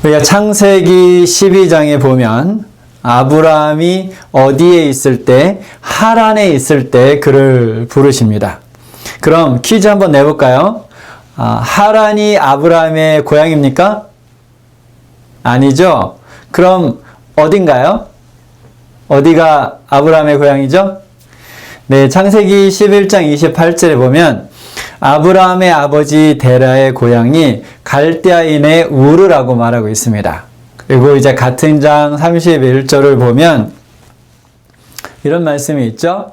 우리가 창세기 12장에 보면 아브라함이 어디에 있을 때, 하란에 있을 때 그를 부르십니다. 그럼 퀴즈 한번 내볼까요? 하란이 아브라함의 고향입니까? 아니죠? 그럼 어딘가요? 어디가 아브라함의 고향이죠? 네, 창세기 11장 28절에 보면 아브라함의 아버지 데라의 고향이 갈대아인의 우르라고 말하고 있습니다. 그리고 이제 같은 장 31절을 보면 이런 말씀이 있죠.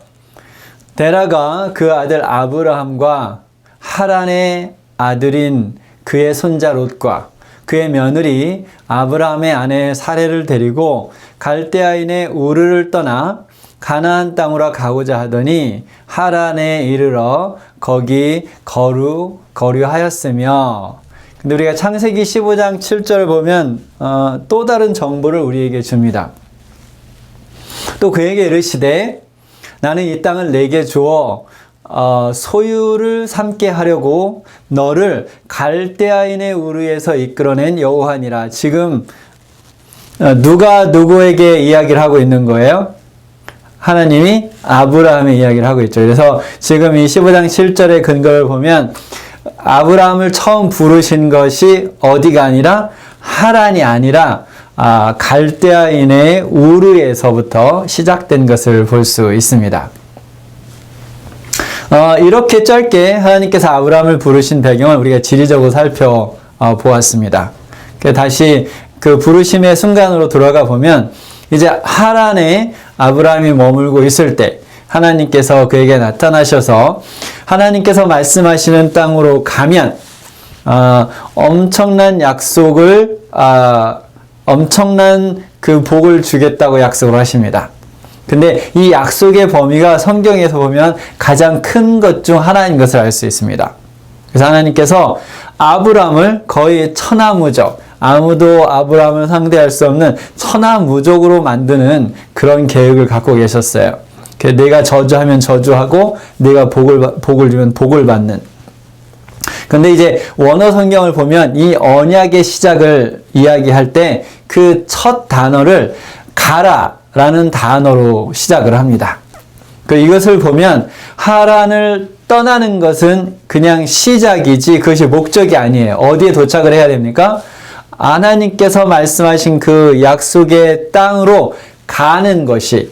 데라가 그 아들 아브라함과 하란의 아들인 그의 손자 롯과 그의 며느리 아브라함의 아내 사레를 데리고 갈대아인의 우르를 떠나 가나안 땅으로 가고자 하더니 하란에 이르러 거기 거류하였으며. 근데 우리가 창세기 15장 7절을 보면 또 다른 정보를 우리에게 줍니다. 또 그에게 이르시되 나는 이 땅을 내게 주어 소유를 삼게 하려고 너를 갈대아인의 우르에서 이끌어낸 여호와니라. 지금 누가 누구에게 이야기를 하고 있는 거예요? 하나님이 아브라함의 이야기를 하고 있죠. 그래서 지금 이 15장 7절의 근거를 보면 아브라함을 처음 부르신 것이 어디가 아니라 하란이 아니라 갈대아인의 우르에서부터 시작된 것을 볼 수 있습니다. 이렇게 짧게 하나님께서 아브라함을 부르신 배경을 우리가 지리적으로 살펴보았습니다. 다시 그 부르심의 순간으로 돌아가 보면 이제 하란에 아브라함이 머물고 있을 때 하나님께서 그에게 나타나셔서 하나님께서 말씀하시는 땅으로 가면 엄청난 약속을 엄청난 그 복을 주겠다고 약속을 하십니다. 근데 이 약속의 범위가 성경에서 보면 가장 큰 것 중 하나인 것을 알 수 있습니다. 그래서 하나님께서 아브라함을 거의 천하무적, 아무도 아브라함을 상대할 수 없는 천하무적으로 만드는 그런 계획을 갖고 계셨어요. 내가 저주하면 저주하고 내가 복을 주면 복을 받는. 근데 이제 원어 성경을 보면 이 언약의 시작을 이야기할 때 그 첫 단어를 가라라는 단어로 시작을 합니다. 이것을 보면 하란을 떠나는 것은 그냥 시작이지 그것이 목적이 아니에요. 어디에 도착을 해야 됩니까? 하나님께서 말씀하신 그 약속의 땅으로 가는 것이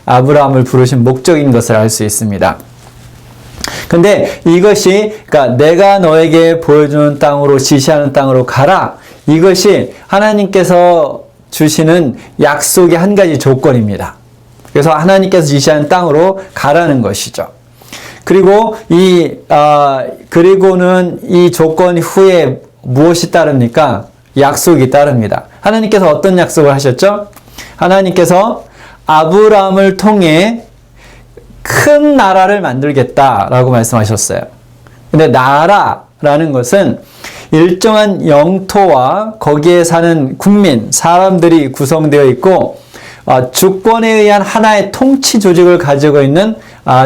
아브라함을 부르신 목적인 것을 알 수 있습니다. 근데 이것이 그러니까 내가 너에게 보여주는 땅으로 지시하는 땅으로 가라. 이것이 하나님께서 주시는 약속의 한 가지 조건입니다. 그래서 하나님께서 지시하는 땅으로 가라는 것이죠. 그리고 그리고는 이 조건 후에 무엇이 따릅니까? 약속이 따릅니다. 하나님께서 어떤 약속을 하셨죠? 하나님께서 아브라함을 통해 큰 나라를 만들겠다라고 말씀하셨어요. 근데 나라라는 것은 일정한 영토와 거기에 사는 국민, 사람들이 구성되어 있고 주권에 의한 하나의 통치 조직을 가지고 있는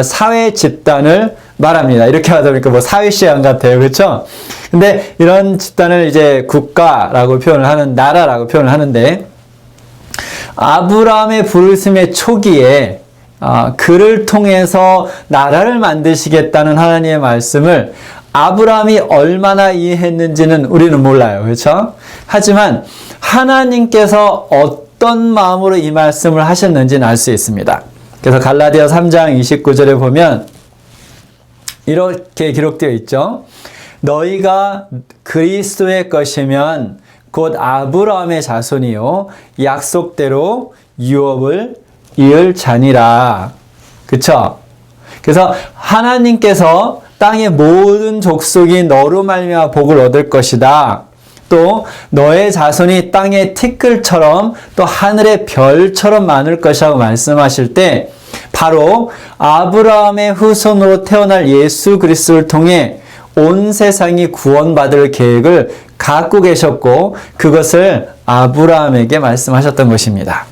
사회 집단을 말합니다. 이렇게 하다 보니까 사회시장 같아요. 그렇죠? 근데 이런 집단을 이제 국가라고 표현을 하는, 나라라고 표현을 하는데 아브라함의 부르심의 초기에 그를 통해서 나라를 만드시겠다는 하나님의 말씀을 아브라함이 얼마나 이해했는지는 우리는 몰라요. 그렇죠? 하지만 하나님께서 어떤 마음으로 이 말씀을 하셨는지는 알 수 있습니다. 그래서 갈라디아 3장 29절에 보면 이렇게 기록되어 있죠. 너희가 그리스도의 것이면 곧 아브라함의 자손이요 약속대로 유업을 이을 자니라. 그쵸? 그래서 하나님께서 땅의 모든 족속이 너로 말미암아 복을 얻을 것이다. 또 너의 자손이 땅의 티끌처럼 또 하늘의 별처럼 많을 것이라고 말씀하실 때 바로 아브라함의 후손으로 태어날 예수 그리스도를 통해 온 세상이 구원받을 계획을 갖고 계셨고 그것을 아브라함에게 말씀하셨던 것입니다.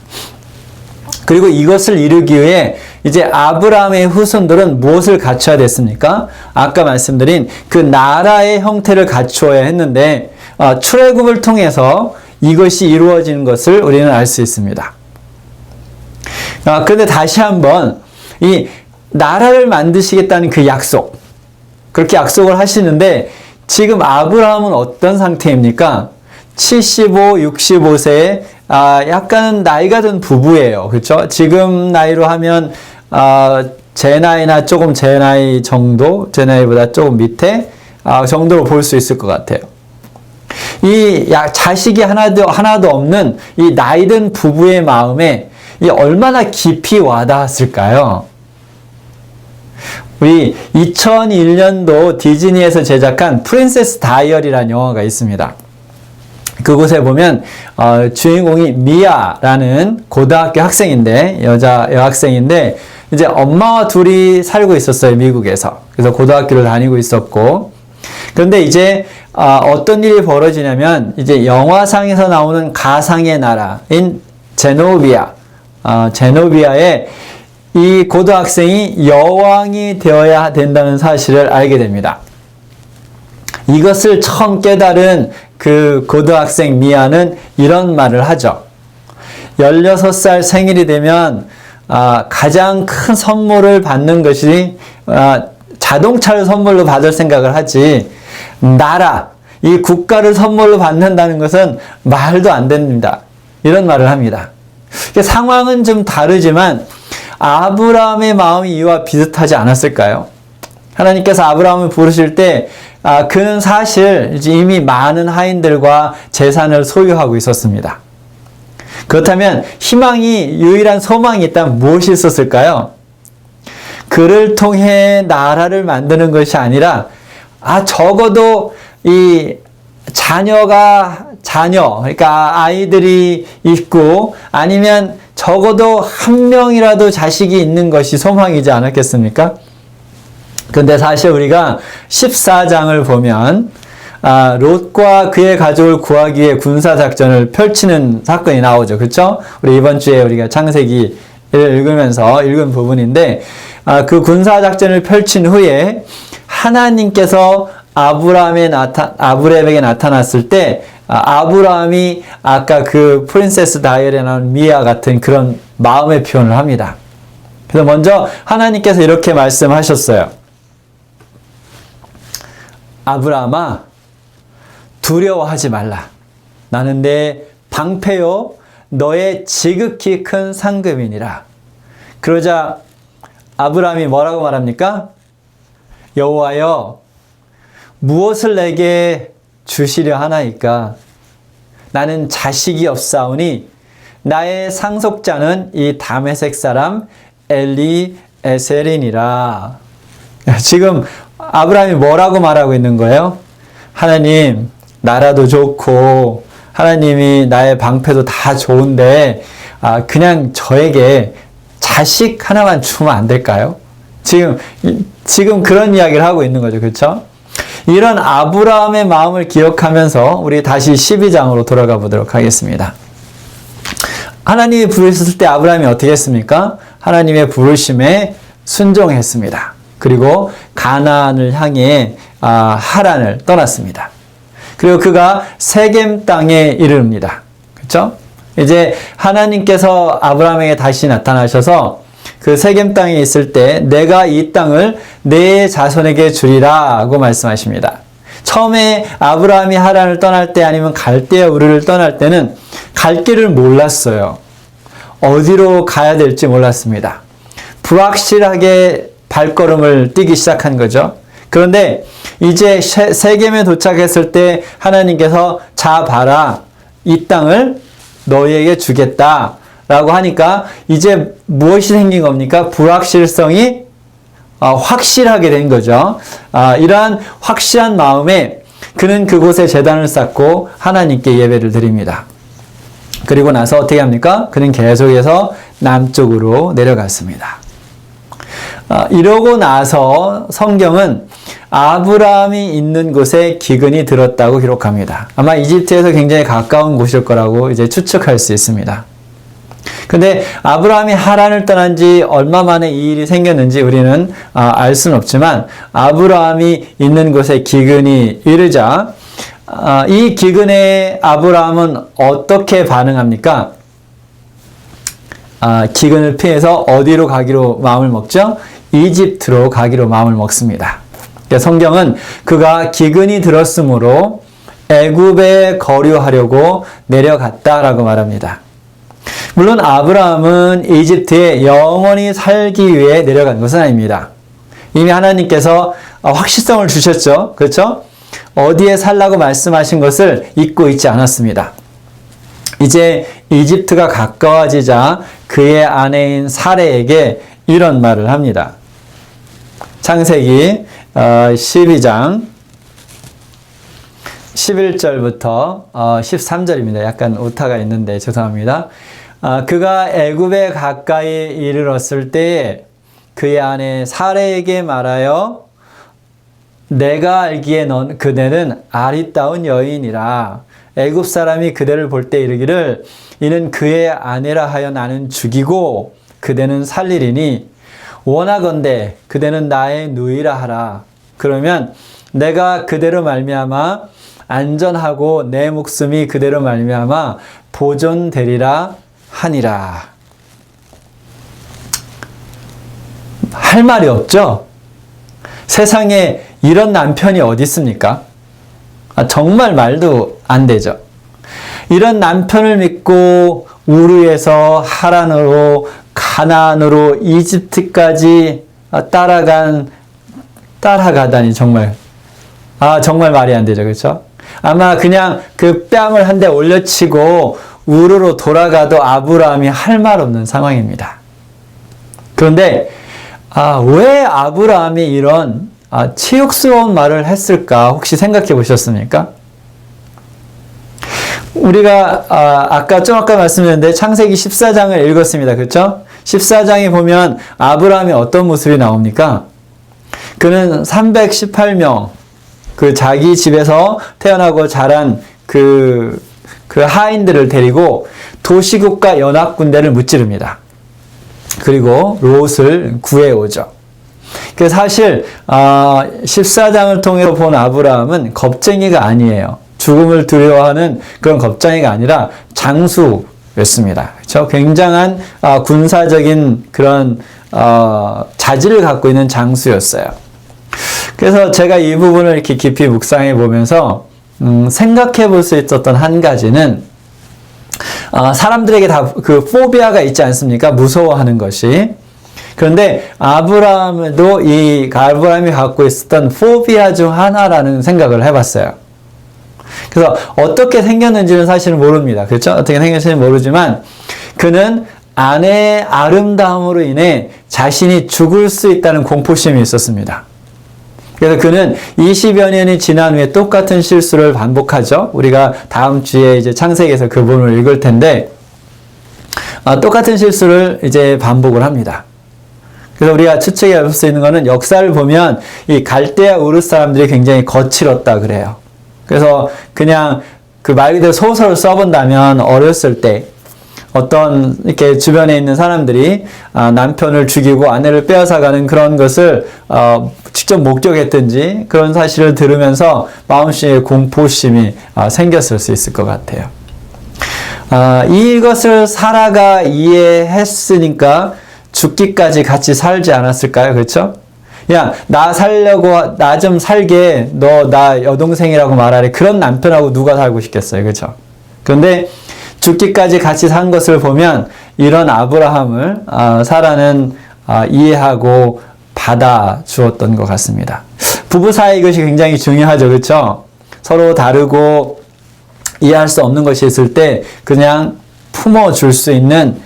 그리고 이것을 이루기 위해 이제 아브라함의 후손들은 무엇을 갖춰야 됐습니까? 아까 말씀드린 그 나라의 형태를 갖추어야 했는데 출애굽을 통해서 이것이 이루어지는 것을 우리는 알 수 있습니다. 그런데 다시 한번 이 나라를 만드시겠다는 그 약속, 그렇게 약속을 하시는데 지금 아브라함은 어떤 상태입니까? 75, 65세에 약간 나이가 든 부부예요. 그렇죠? 지금 나이로 하면 제 나이나 조금 제 나이 정도, 제 나이보다 조금 밑에 정도로 볼 수 있을 것 같아요. 이 자식이 하나도 없는 이 나이든 부부의 마음에 이 얼마나 깊이 와닿았을까요? 우리 2001년도 디즈니에서 제작한 프린세스 다이어리라는 영화가 있습니다. 그곳에 보면 주인공이 미아라는 고등학교 학생인데, 여자 여학생인데 이제 엄마와 둘이 살고 있었어요, 미국에서. 그래서 고등학교를 다니고 있었고, 그런데 이제 어떤 일이 벌어지냐면 이제 영화상에서 나오는 가상의 나라인 제노비아의 이 고등학생이 여왕이 되어야 된다는 사실을 알게 됩니다. 이것을 처음 깨달은 그 고등학생 미아는 이런 말을 하죠. 16살 생일이 되면 가장 큰 선물을 받는 것이 자동차를 선물로 받을 생각을 하지, 나라, 이 국가를 선물로 받는다는 것은 말도 안 됩니다. 이런 말을 합니다. 상황은 좀 다르지만 아브라함의 마음이 이와 비슷하지 않았을까요? 하나님께서 아브라함을 부르실 때 그는 사실 이미 많은 하인들과 재산을 소유하고 있었습니다. 그렇다면 유일한 소망이 있다면 무엇이 있었을까요? 그를 통해 나라를 만드는 것이 아니라 적어도 이 그러니까 아이들이 있고 아니면 적어도 한 명이라도 자식이 있는 것이 소망이지 않았겠습니까? 근데 사실 우리가 14장을 보면 롯과 그의 가족을 구하기 위해 군사작전을 펼치는 사건이 나오죠. 그렇죠? 우리 이번 주에 우리가 창세기를 읽으면서 읽은 부분인데, 그 군사작전을 펼친 후에 하나님께서 아브라함에게 나타났을 때 아브라함이 아까 그 프린세스 다이어리에 나온 미아 같은 그런 마음의 표현을 합니다. 그래서 먼저 하나님께서 이렇게 말씀하셨어요. 아브라함아, 두려워하지 말라. 나는 내 방패요 너의 지극히 큰 상급이니라. 그러자 아브라함이 뭐라고 말합니까? 여호와여, 무엇을 내게 주시려 하나이까? 나는 자식이 없사오니 나의 상속자는 이 다메섹 사람 엘리에셀이니라. 지금 아브라함이 뭐라고 말하고 있는 거예요? 하나님, 나라도 좋고 하나님이 나의 방패도 다 좋은데 그냥 저에게 자식 하나만 주면 안 될까요? 지금 그런 이야기를 하고 있는 거죠. 그렇죠? 이런 아브라함의 마음을 기억하면서 우리 다시 12장으로 돌아가 보도록 하겠습니다. 하나님이 부르셨을 때 아브라함이 어떻게 했습니까? 하나님의 부르심에 순종했습니다. 그리고 가나안을 향해 하란을 떠났습니다. 그리고 그가 세겜 땅에 이릅니다. 그렇죠? 이제 하나님께서 아브라함에게 다시 나타나셔서 그 세겜 땅에 있을 때 내가 이 땅을 내 자손에게 주리라고 말씀하십니다. 처음에 아브라함이 하란을 떠날 때 아니면 갈대아 우르를 떠날 때는 갈 길을 몰랐어요. 어디로 가야 될지 몰랐습니다. 불확실하게 발걸음을 뛰기 시작한 거죠. 그런데 이제 세겜에 도착했을 때 하나님께서 자 봐라, 이 땅을 너희에게 주겠다 라고 하니까 이제 무엇이 생긴 겁니까? 불확실성이 확실하게 된 거죠. 이러한 확실한 마음에 그는 그곳에 제단을 쌓고 하나님께 예배를 드립니다. 그리고 나서 어떻게 합니까? 그는 계속해서 남쪽으로 내려갔습니다. 이러고 나서 성경은 아브라함이 있는 곳에 기근이 들었다고 기록합니다. 아마 이집트에서 굉장히 가까운 곳일 거라고 이제 추측할 수 있습니다. 근데 아브라함이 하란을 떠난 지 얼마 만에 이 일이 생겼는지 우리는 알 수는 없지만 아브라함이 있는 곳에 기근이 이르자 이 기근에 아브라함은 어떻게 반응합니까? 기근을 피해서 어디로 가기로 마음을 먹죠? 이집트로 가기로 마음을 먹습니다. 성경은 그가 기근이 들었으므로 애굽에 거류하려고 내려갔다라고 말합니다. 물론 아브라함은 이집트에 영원히 살기 위해 내려간 것은 아닙니다. 이미 하나님께서 확실성을 주셨죠. 그렇죠? 어디에 살라고 말씀하신 것을 잊고 있지 않았습니다. 이제 이집트가 가까워지자 그의 아내인 사레에게 이런 말을 합니다. 창세기 12장 11절부터 13절입니다. 약간 오타가 있는데 죄송합니다. 그가 애굽에 가까이 이르렀을 때에 그의 아내 사레에게 말하여 내가 알기에 그대는 아리따운 여인이라 애굽 사람이 그대를 볼 때 이르기를 이는 그의 아내라 하여 나는 죽이고 그대는 살리리니 원하건대 그대는 나의 누이라 하라. 그러면 내가 그대로 말미암아 안전하고 내 목숨이 그대로 말미암아 보존되리라 하니라. 할 말이 없죠? 세상에 이런 남편이 어디 있습니까? 정말 말도 안 되죠. 이런 남편을 믿고 우르에서 하란으로 가나안으로 이집트까지 따라가다니 정말 정말 말이 안 되죠. 그렇죠? 아마 그냥 그 뺨을 한 대 올려치고 우르로 돌아가도 아브라함이 할 말 없는 상황입니다. 그런데 왜 아브라함이 이런 치욕스러운 말을 했을까 혹시 생각해 보셨습니까? 우리가 아까 말씀드렸는데 창세기 14장을 읽었습니다. 그렇죠? 14장에 보면 아브라함이 어떤 모습이 나옵니까? 그는 318명 그 자기 집에서 태어나고 자란 그 하인들을 데리고 도시국가 연합군대를 무찌릅니다. 그리고 롯을 구해오죠. 그래서 사실 14장을 통해서 본 아브라함은 겁쟁이가 아니에요. 죽음을 두려워하는 그런 겁쟁이가 아니라 장수였습니다. 그렇죠? 굉장한 군사적인 그런 자질을 갖고 있는 장수였어요. 그래서 제가 이 부분을 이렇게 깊이 묵상해 보면서 생각해 볼 수 있었던 한 가지는 사람들에게 다 그 포비아가 있지 않습니까? 무서워하는 것이. 그런데 아브라함이 갖고 있었던 포비아 중 하나라는 생각을 해봤어요. 그래서 어떻게 생겼는지는 사실은 모릅니다. 그렇죠? 어떻게 생겼는지는 모르지만 그는 아내의 아름다움으로 인해 자신이 죽을 수 있다는 공포심이 있었습니다. 그래서 그는 20여 년이 지난 후에 똑같은 실수를 반복하죠. 우리가 다음 주에 이제 창세기에서 그 부분을 읽을 텐데 똑같은 실수를 이제 반복을 합니다. 그래서 우리가 추측해 볼 수 있는 것은 역사를 보면 이 갈대아 우르 사람들이 굉장히 거칠었다 그래요. 그래서 그냥 그 말 그대로 소설을 써본다면 어렸을 때 어떤 이렇게 주변에 있는 사람들이 남편을 죽이고 아내를 빼앗아가는 그런 것을 직접 목격했든지 그런 사실을 들으면서 마음속에 공포심이 생겼을 수 있을 것 같아요. 이것을 사라가 이해했으니까 죽기까지 같이 살지 않았을까요? 그렇죠? 야, 나 살려고, 나 좀 살게, 너 나 여동생이라고 말하래. 그런 남편하고 누가 살고 싶겠어요. 그렇죠? 그런데 죽기까지 같이 산 것을 보면 이런 아브라함을 사라는 이해하고 받아주었던 것 같습니다. 부부 사이 이것이 굉장히 중요하죠. 그렇죠? 서로 다르고 이해할 수 없는 것이 있을 때 그냥 품어줄 수 있는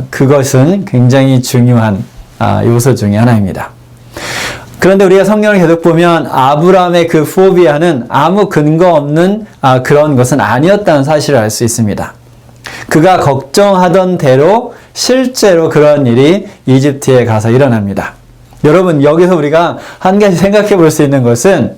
그것은 굉장히 중요한 요소 중에 하나입니다. 그런데 우리가 성경을 계속 보면 아브라함의 그 포비아는 아무 근거 없는 그런 것은 아니었다는 사실을 알 수 있습니다. 그가 걱정하던 대로 실제로 그런 일이 이집트에 가서 일어납니다. 여러분, 여기서 우리가 한 가지 생각해 볼 수 있는 것은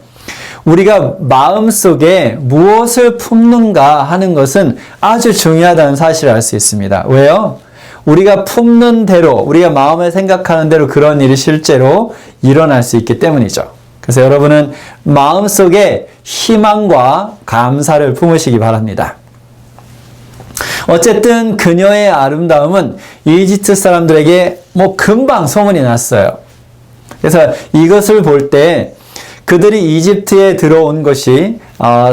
우리가 마음속에 무엇을 품는가 하는 것은 아주 중요하다는 사실을 알 수 있습니다. 왜요? 우리가 품는 대로, 우리가 마음에 생각하는 대로 그런 일이 실제로 일어날 수 있기 때문이죠. 그래서 여러분은 마음속에 희망과 감사를 품으시기 바랍니다. 어쨌든 그녀의 아름다움은 이집트 사람들에게 금방 소문이 났어요. 그래서 이것을 볼 때 그들이 이집트에 들어온 것이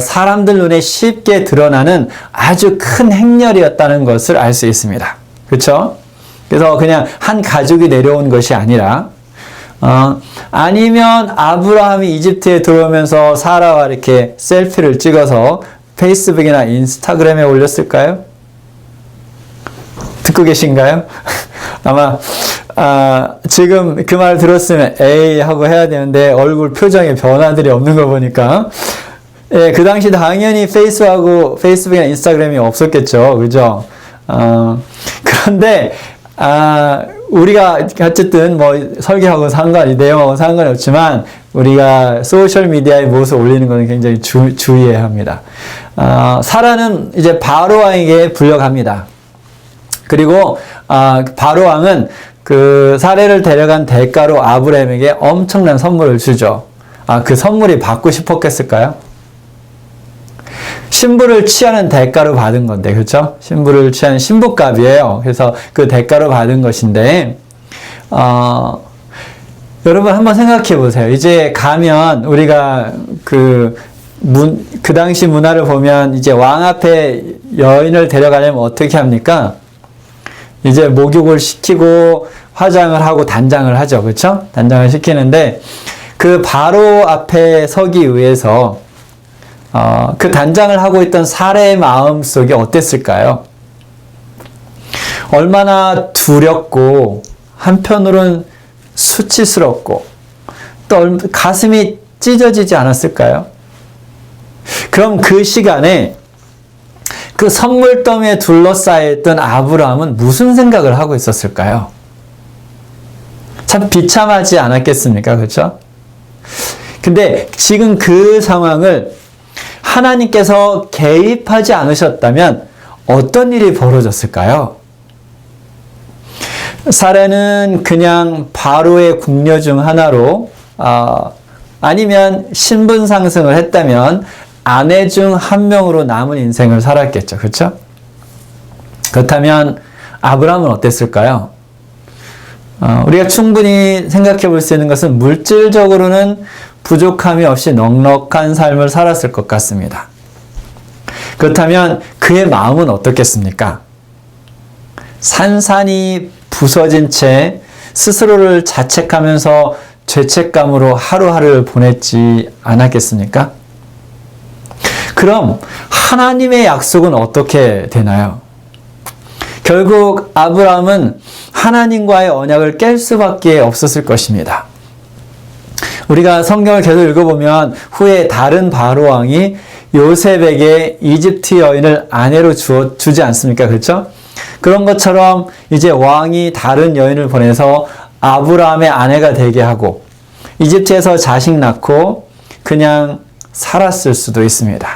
사람들 눈에 쉽게 드러나는 아주 큰 행렬이었다는 것을 알 수 있습니다. 그렇죠? 그래서 그냥 한 가족이 내려온 것이 아니라 아니면 아브라함이 이집트에 들어오면서 사라와 이렇게 셀피를 찍어서 페이스북이나 인스타그램에 올렸을까요? 듣고 계신가요? 아마 지금 그 말 들었으면 에이 하고 해야 되는데 얼굴 표정에 변화들이 없는 거 보니까 그 당시 당연히 페이스북이나 인스타그램이 없었겠죠. 그죠? 그런데 우리가 어쨌든 설교하고 내용하고 상관이 없지만 우리가 소셜미디어에 무엇을 올리는 것은 굉장히 주의해야 합니다. 사라는 이제 바로왕에게 불려갑니다. 그리고 바로왕은 그 사례를 데려간 대가로 아브라함에게 엄청난 선물을 주죠. 그 선물이 받고 싶었겠을까요? 신부를 취하는 대가로 받은 건데, 그렇죠? 신부를 취하는 신부값이에요. 그래서 그 대가로 받은 것인데, 여러분 한번 생각해 보세요. 이제 가면 우리가 그 당시 문화를 보면 이제 왕 앞에 여인을 데려가려면 어떻게 합니까? 이제 목욕을 시키고 화장을 하고 단장을 하죠. 그렇죠? 단장을 시키는데 그 바로 앞에 서기 위해서 그 단장을 하고 있던 사례의 마음속이 어땠을까요? 얼마나 두렵고 한편으로는 수치스럽고 또 가슴이 찢어지지 않았을까요? 그럼 그 시간에 그 선물더미에 둘러싸여 있던 아브라함은 무슨 생각을 하고 있었을까요? 참 비참하지 않았겠습니까? 그렇죠? 근데 지금 그 상황을 하나님께서 개입하지 않으셨다면 어떤 일이 벌어졌을까요? 사례는 그냥 바로의 궁녀 중 하나로 아니면 신분 상승을 했다면 아내 중 한 명으로 남은 인생을 살았겠죠. 그렇죠? 그렇다면 아브라함은 어땠을까요? 우리가 충분히 생각해 볼 수 있는 것은 물질적으로는 부족함이 없이 넉넉한 삶을 살았을 것 같습니다. 그렇다면 그의 마음은 어떻겠습니까? 산산이 부서진 채 스스로를 자책하면서 죄책감으로 하루하루를 보냈지 않았겠습니까? 그럼 하나님의 약속은 어떻게 되나요? 결국 아브라함은 하나님과의 언약을 깰 수밖에 없었을 것입니다. 우리가 성경을 계속 읽어보면 후에 다른 바로왕이 요셉에게 이집트 여인을 아내로 주지 않습니까? 그렇죠? 그런 것처럼 이제 왕이 다른 여인을 보내서 아브라함의 아내가 되게 하고 이집트에서 자식 낳고 그냥 살았을 수도 있습니다.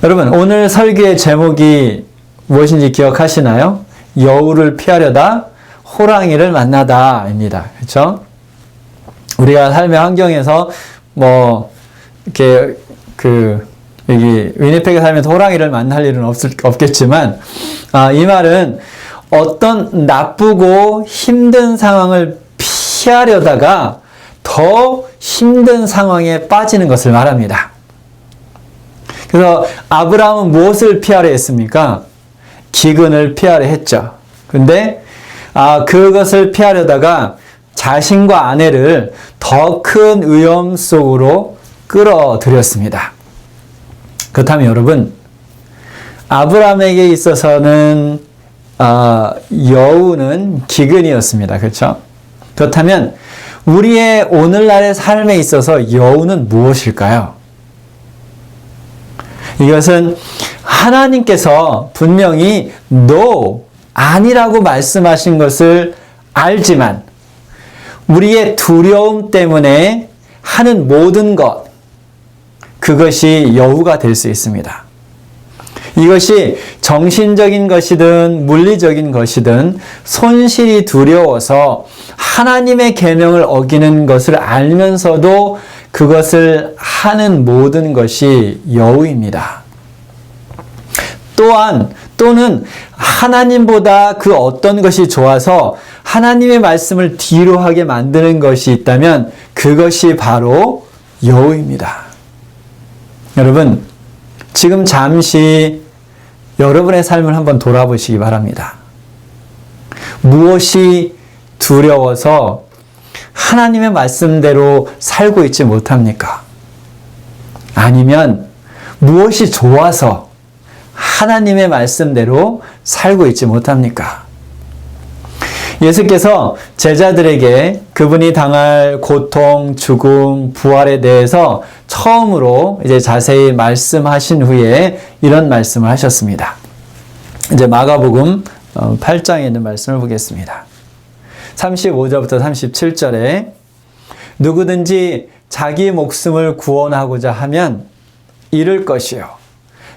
여러분, 오늘 설교의 제목이 무엇인지 기억하시나요? 여우를 피하려다 호랑이를 만나다입니다. 그렇죠? 우리가 삶의 환경에서 이렇게 여기 위니펙에 살면서 호랑이를 만날 일은 없겠지만 이 말은 어떤 나쁘고 힘든 상황을 피하려다가 더 힘든 상황에 빠지는 것을 말합니다. 그래서 아브라함은 무엇을 피하려 했습니까? 기근을 피하려 했죠. 근데 그것을 피하려다가 자신과 아내를 더 큰 위험 속으로 끌어들였습니다. 그렇다면 여러분, 아브라함에게 있어서는 여우는 기근이었습니다. 그렇죠? 그렇다면 우리의 오늘날의 삶에 있어서 여우는 무엇일까요? 이것은 하나님께서 분명히 no, 아니라고 말씀하신 것을 알지만 우리의 두려움 때문에 하는 모든 것, 그것이 여우가 될 수 있습니다. 이것이 정신적인 것이든 물리적인 것이든 손실이 두려워서 하나님의 계명을 어기는 것을 알면서도 그것을 하는 모든 것이 여우입니다. 또는 하나님보다 그 어떤 것이 좋아서 하나님의 말씀을 뒤로 하게 만드는 것이 있다면 그것이 바로 여우입니다. 여러분, 지금 잠시 여러분의 삶을 한번 돌아보시기 바랍니다. 무엇이 두려워서 하나님의 말씀대로 살고 있지 못합니까? 아니면 무엇이 좋아서 하나님의 말씀대로 살고 있지 못합니까? 예수께서 제자들에게 그분이 당할 고통, 죽음, 부활에 대해서 처음으로 이제 자세히 말씀하신 후에 이런 말씀을 하셨습니다. 이제 마가복음 8장에 있는 말씀을 보겠습니다. 35절부터 37절에 누구든지 자기 목숨을 구원하고자 하면 잃을 것이요.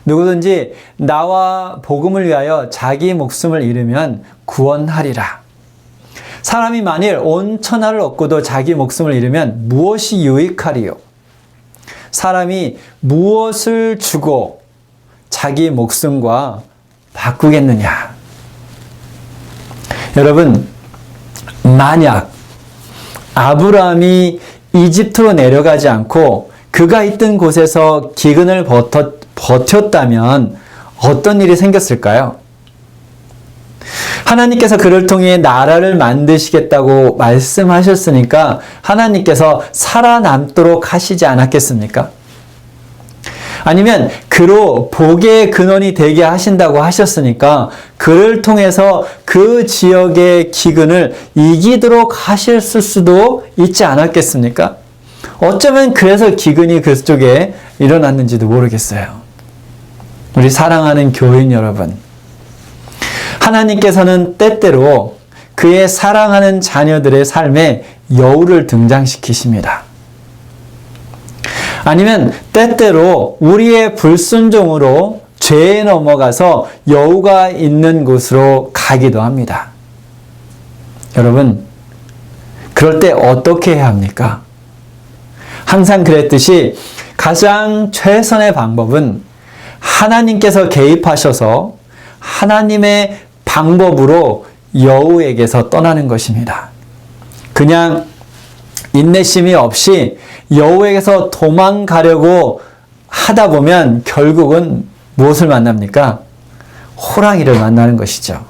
누구든지 나와 복음을 위하여 자기 목숨을 잃으면 구원하리라. 사람이 만일 온 천하를 얻고도 자기 목숨을 잃으면 무엇이 유익하리요? 사람이 무엇을 주고 자기 목숨과 바꾸겠느냐? 여러분, 만약 아브라함이 이집트로 내려가지 않고 그가 있던 곳에서 기근을 버텼다면 어떤 일이 생겼을까요? 하나님께서 그를 통해 나라를 만드시겠다고 말씀하셨으니까 하나님께서 살아남도록 하시지 않았겠습니까? 아니면 그로 복의 근원이 되게 하신다고 하셨으니까 그를 통해서 그 지역의 기근을 이기도록 하셨을 수도 있지 않았겠습니까? 어쩌면 그래서 기근이 그쪽에 일어났는지도 모르겠어요. 우리 사랑하는 교인 여러분, 하나님께서는 때때로 그의 사랑하는 자녀들의 삶에 여우를 등장시키십니다. 아니면 때때로 우리의 불순종으로 죄에 넘어가서 여우가 있는 곳으로 가기도 합니다. 여러분, 그럴 때 어떻게 해야 합니까? 항상 그랬듯이 가장 최선의 방법은 하나님께서 개입하셔서 하나님의 방법으로 여우에게서 떠나는 것입니다. 그냥 인내심이 없이 여우에게서 도망가려고 하다 보면 결국은 무엇을 만납니까? 호랑이를 만나는 것이죠.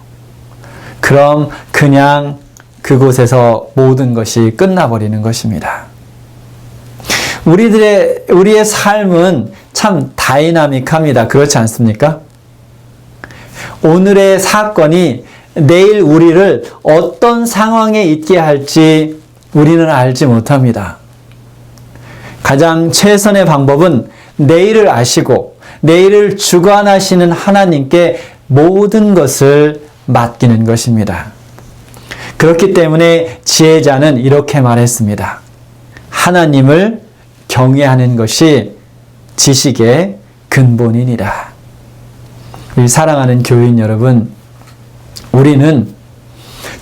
그럼 그냥 그곳에서 모든 것이 끝나버리는 것입니다. 우리의 삶은 참 다이나믹합니다. 그렇지 않습니까? 오늘의 사건이 내일 우리를 어떤 상황에 있게 할지 우리는 알지 못합니다. 가장 최선의 방법은 내일을 아시고 내일을 주관하시는 하나님께 모든 것을 맡기는 것입니다. 그렇기 때문에 지혜자는 이렇게 말했습니다. 하나님을 경외하는 것이 지식의 근본이니라. 우리 사랑하는 교인 여러분, 우리는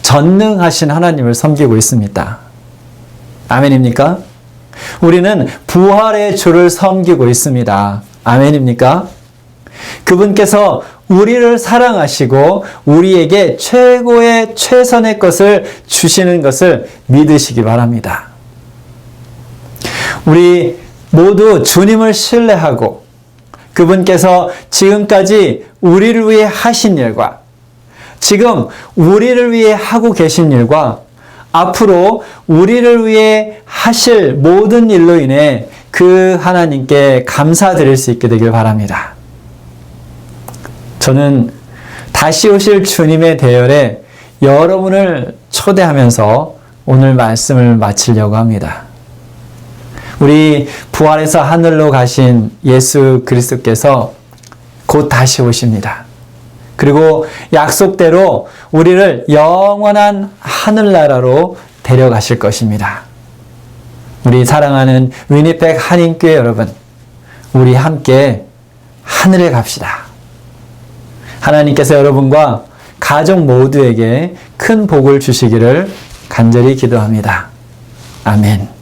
전능하신 하나님을 섬기고 있습니다. 아멘입니까? 우리는 부활의 주를 섬기고 있습니다. 아멘입니까? 그분께서 우리를 사랑하시고 우리에게 최고의 최선의 것을 주시는 것을 믿으시기 바랍니다. 우리 모두 주님을 신뢰하고 그분께서 지금까지 우리를 위해 하신 일과 지금 우리를 위해 하고 계신 일과 앞으로 우리를 위해 하실 모든 일로 인해 그 하나님께 감사드릴 수 있게 되길 바랍니다. 저는 다시 오실 주님의 대열에 여러분을 초대하면서 오늘 말씀을 마치려고 합니다. 우리 부활해서 하늘로 가신 예수 그리스도께서 곧 다시 오십니다. 그리고 약속대로 우리를 영원한 하늘나라로 데려가실 것입니다. 우리 사랑하는 위니펙 한인교회 여러분, 우리 함께 하늘에 갑시다. 하나님께서 여러분과 가족 모두에게 큰 복을 주시기를 간절히 기도합니다. 아멘.